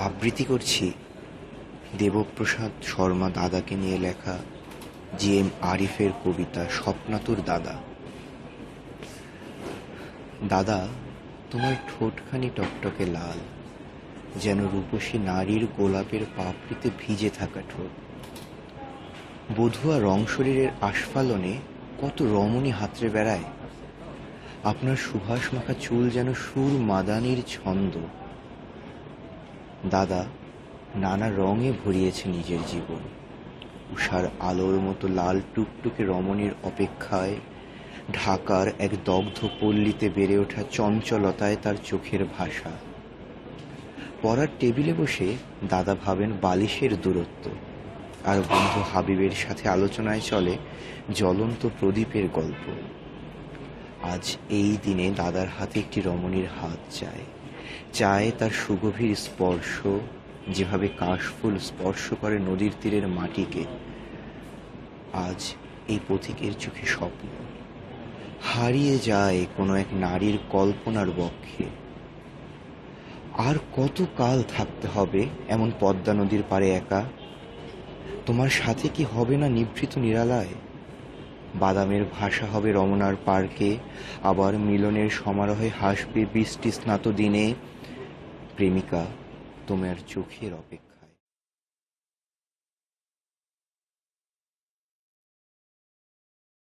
আবৃত্তি করছি দেবপ্রসাদ শর্মা দাদাকে নিয়ে লেখা জি.এম. আরিফের কবিতা স্বপ্নাতুর দাদা। দাদা, তোমার ঠোঁটখানি টকটকে লাল, যেন রূপসী নারীর গোলাপের পাপড়িতে ভিজে থাকা ঠোঁট। বধুয়া রং শরীরের আস্ফালনে কত রমণী হাতড়ে বেড়ায়। আপনার সুভাষ মাখা চুল যেন সুর মাদানির ছন্দ। দাদা নানা রঙে ভরিয়েছে নিজের জীবন। উষার আলোর মতো লাল টুকটুকে রমণীর অপেক্ষায় ঢাকার এক দগ্ধ পল্লীতে বেড়ে ওঠা চঞ্চলতায় তার চোখের ভাষা। পড়ার টেবিলে বসে দাদা ভাবেন বালিশের দূরত্ব, আর বন্ধু হাবিবের সাথে আলোচনায় চলে জ্বলন্ত প্রদীপের গল্প। আজ এই দিনে দাদার হাতে একটি রমণীর হাত চায় তার সুগভীর স্পর্শ, যেভাবে কাশফুল স্পর্শ করে নদীর তীরের মাটিকে। আজ এই পথিকের চোখে স্বপ্ন হারিয়ে যায় কোনো এক নারীর কল্পনার বক্ষে। আর কত কাল থাকতে হবে এমন পদ্মা নদীর পাড়ে একা? তোমার সাথে কি হবে না নিভৃত নিরালায়? বাদামের ভাষা হবে রমনার পার্কে, আবার মিলনের সমারোহে হাসবে বৃষ্টি স্নাত দিনে। প্রেমিকা, তোমার চোখের অপেক্ষা।